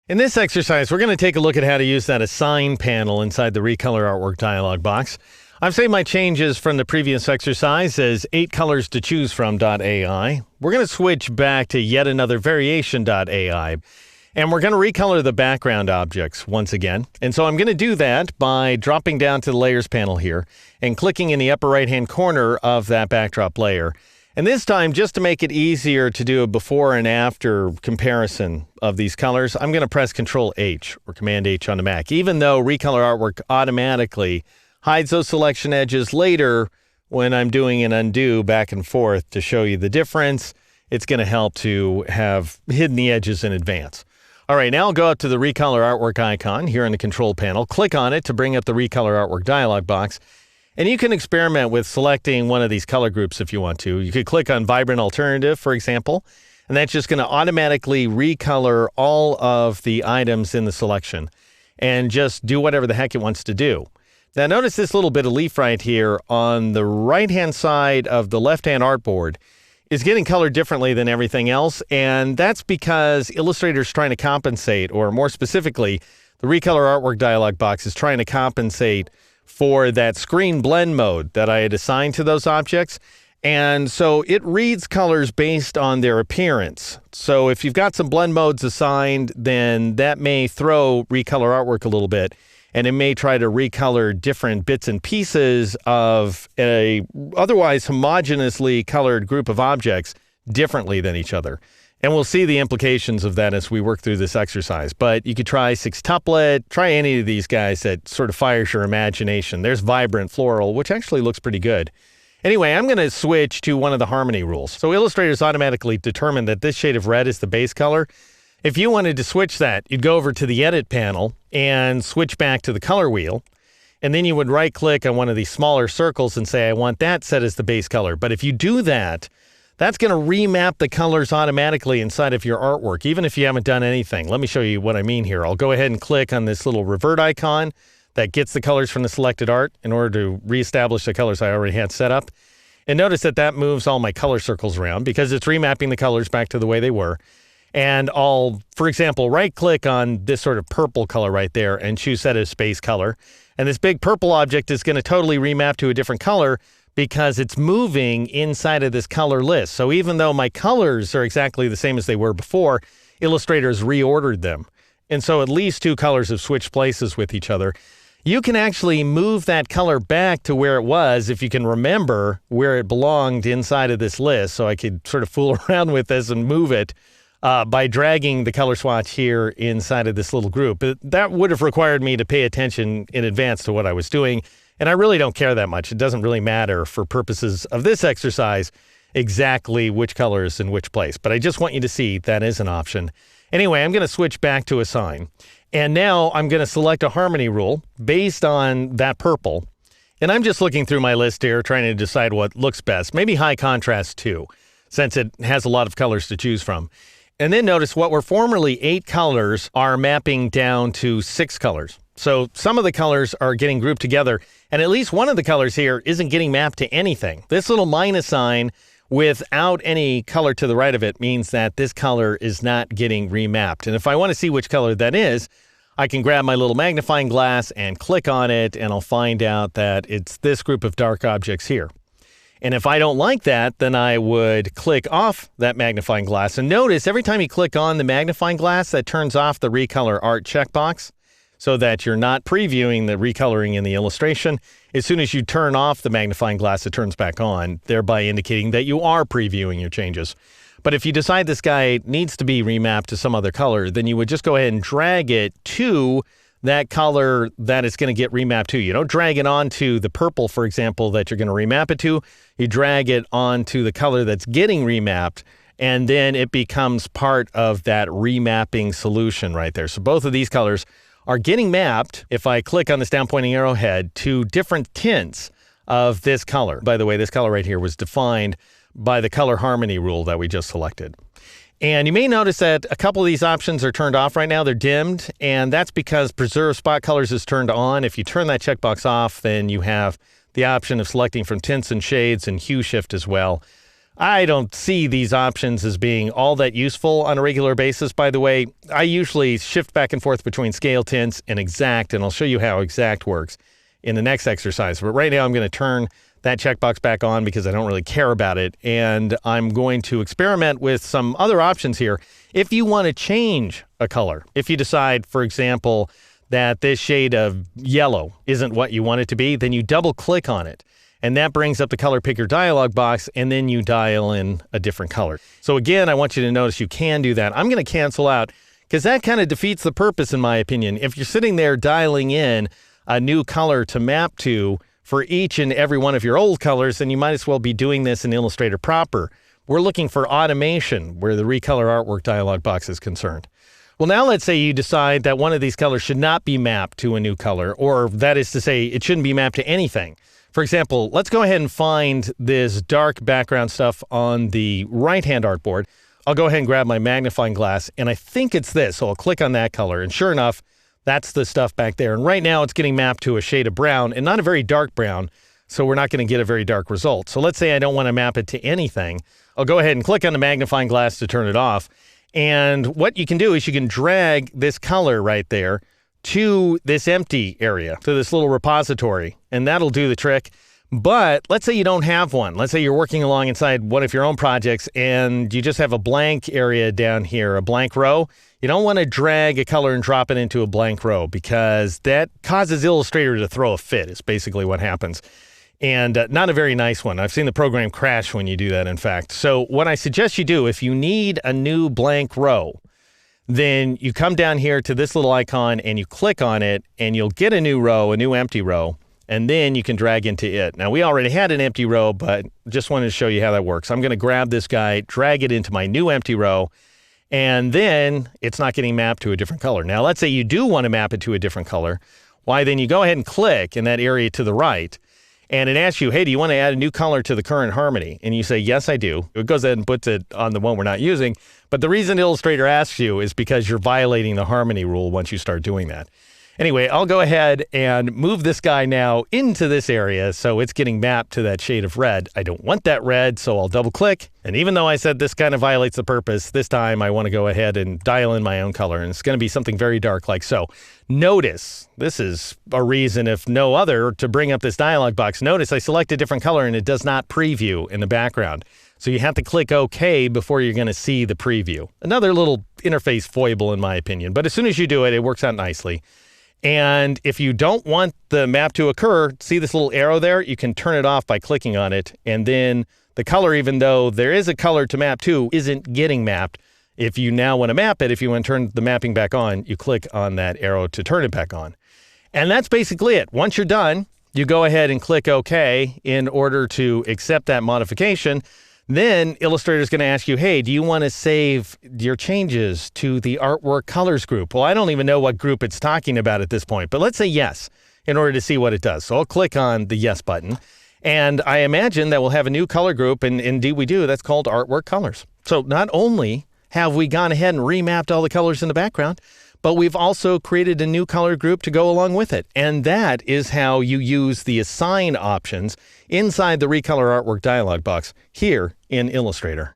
In this exercise, we're going to take a look at how to use that Assign panel inside the Recolor Artwork dialog box. I've saved my changes from the previous exercise as 8 colors to choose from.ai. We're going to switch back to yet another variation.ai. And we're going to recolor the background objects once again. And so I'm going to do that by dropping down to the Layers panel here and clicking in the upper right-hand corner of that backdrop layer. And this time, just to make it easier to do a before and after comparison of these colors, I'm going to press Control-H or Command-H on the Mac, even though Recolor Artwork automatically hides those selection edges later when I'm doing an undo back and forth to show you the difference. It's going to help to have hidden the edges in advance. All right, now I'll go up to the Recolor Artwork icon here in the Control panel, click on it to bring up the Recolor Artwork dialog box. And you can experiment with selecting one of these color groups if you want to. You could click on Vibrant Alternative, for example, and that's just going to automatically recolor all of the items in the selection and just do whatever the heck it wants to do. Now notice this little bit of leaf right here on the right-hand side of the left-hand artboard is getting colored differently than everything else, and that's because Illustrator is trying to compensate, or more specifically, the Recolor Artwork dialog box is trying to compensate for that screen blend mode that I had assigned to those objects. And so it reads colors based on their appearance. So if you've got some blend modes assigned, then that may throw Recolor Artwork a little bit, and it may try to recolor different bits and pieces of a otherwise homogeneously colored group of objects differently than each other. And we'll see the implications of that as we work through this exercise. But you could try sextuplet, try any of these guys that sort of fires your imagination. There's Vibrant Floral, which actually looks pretty good. Anyway, I'm going to switch to one of the harmony rules. So Illustrator's automatically determined that this shade of red is the base color. If you wanted to switch that, you'd go over to the Edit panel and switch back to the color wheel. And then you would right-click on one of these smaller circles and say, I want that set as the base color. But if you do that, that's going to remap the colors automatically inside of your artwork, even if you haven't done anything. Let me show you what I mean here. I'll go ahead and click on this little revert icon that gets the colors from the selected art in order to reestablish the colors I already had set up. And notice that that moves all my color circles around because it's remapping the colors back to the way they were. And I'll, for example, right-click on this sort of purple color right there and choose Set as Base Color. And this big purple object is going to totally remap to a different color because it's moving inside of this color list. So even though my colors are exactly the same as they were before, Illustrator's reordered them. And so at least 2 colors have switched places with each other. You can actually move that color back to where it was if you can remember where it belonged inside of this list. So I could sort of fool around with this and move it by dragging the color swatch here inside of this little group. But that would have required me to pay attention in advance to what I was doing. And I really don't care that much. It doesn't really matter for purposes of this exercise exactly which color is in which place. But I just want you to see that is an option. Anyway, I'm going to switch back to Assign. And now I'm going to select a harmony rule based on that purple. And I'm just looking through my list here, trying to decide what looks best. Maybe high contrast too, since it has a lot of colors to choose from. And then notice what were formerly 8 colors are mapping down to 6 colors. So some of the colors are getting grouped together, and at least one of the colors here isn't getting mapped to anything. This little minus sign without any color to the right of it means that this color is not getting remapped. And if I want to see which color that is, I can grab my little magnifying glass and click on it, and I'll find out that it's this group of dark objects here. And if I don't like that, then I would click off that magnifying glass. And notice every time you click on the magnifying glass, that turns off the Recolor Art checkbox so that you're not previewing the recoloring in the illustration. As soon as you turn off the magnifying glass, it turns back on, thereby indicating that you are previewing your changes. But if you decide this guy needs to be remapped to some other color, then you would just go ahead and drag it to that color that it's going to get remapped to. You don't drag it onto the purple, for example, that you're going to remap it to. You drag it onto the color that's getting remapped, and then it becomes part of that remapping solution right there. So both of these colors are getting mapped, if I click on this down pointing arrowhead, to different tints of this color. By the way, this color right here was defined by the color harmony rule that we just selected. And you may notice that a couple of these options are turned off right now. They're dimmed, and that's because Preserve Spot Colors is turned on. If you turn that checkbox off, then you have the option of selecting from tints and shades and hue shift as well. I don't see these options as being all that useful on a regular basis. By the way, I usually shift back and forth between scale tints and exact, and I'll show you how exact works in the next exercise. But right now I'm going to turn that checkbox back on because I don't really care about it, and I'm going to experiment with some other options here. If you want to change a color, if you decide, for example, that this shade of yellow isn't what you want it to be, then you double click on it. And that brings up the color picker dialog box, and then you dial in a different color. So again, I want you to notice you can do that. I'm going to cancel out because that kind of defeats the purpose, in my opinion. If you're sitting there dialing in a new color to map to for each and every one of your old colors, then you might as well be doing this in Illustrator proper. We're looking for automation where the recolor artwork dialog box is concerned. Well, now let's say you decide that one of these colors should not be mapped to a new color, or that is to say, it shouldn't be mapped to anything. For example, let's go ahead and find this dark background stuff on the right-hand artboard. I'll go ahead and grab my magnifying glass, and I think it's this, so I'll click on that color, and sure enough, that's the stuff back there. And right now, it's getting mapped to a shade of brown, and not a very dark brown, so we're not going to get a very dark result. So let's say I don't want to map it to anything. I'll go ahead and click on the magnifying glass to turn it off, and what you can do is you can drag this color right there to this empty area, to this little repository, and that'll do the trick. But let's say you don't have one. Let's say you're working along inside one of your own projects and you just have a blank area down here, a blank row. You don't want to drag a color and drop it into a blank row because that causes Illustrator to throw a fit, is basically what happens. And not a very nice one. I've seen the program crash when you do that, in fact. So what I suggest you do, if you need a new blank row, then you come down here to this little icon and you click on it and you'll get a new row, a new empty row, and then you can drag into it. Now, we already had an empty row, but just wanted to show you how that works. I'm going to grab this guy, drag it into my new empty row, and then it's not getting mapped to a different color. Now, let's say you do want to map it to a different color. Why, then you go ahead and click in that area to the right, and it asks you, hey, do you want to add a new color to the current harmony? And you say, yes, I do. It goes ahead and puts it on the one we're not using. But the reason Illustrator asks you is because you're violating the harmony rule once you start doing that. Anyway, I'll go ahead and move this guy now into this area so it's getting mapped to that shade of red. I don't want that red, so I'll double click. And even though I said this kind of violates the purpose, this time I want to go ahead and dial in my own color, and it's going to be something very dark like so. Notice, this is a reason, if no other, to bring up this dialog box. Notice I select a different color and it does not preview in the background. So you have to click OK before you're going to see the preview. Another little interface foible in my opinion, but as soon as you do it, it works out nicely. And if you don't want the map to occur, see this little arrow there? You can turn it off by clicking on it. And then the color, even though there is a color to map to, isn't getting mapped. If you now want to map it, if you want to turn the mapping back on, you click on that arrow to turn it back on. And that's basically it. Once you're done, you go ahead and click OK in order to accept that modification. Then Illustrator is going to ask you, hey, do you want to save your changes to the artwork colors group? Well, I don't even know what group it's talking about at this point, but let's say yes in order to see what it does. So I'll click on the yes button, and I imagine that we'll have a new color group, and indeed we do. That's called artwork colors. So not only have we gone ahead and remapped all the colors in the background, but we've also created a new color group to go along with it. And that is how you use the assign options inside the recolor artwork dialog box here in Illustrator.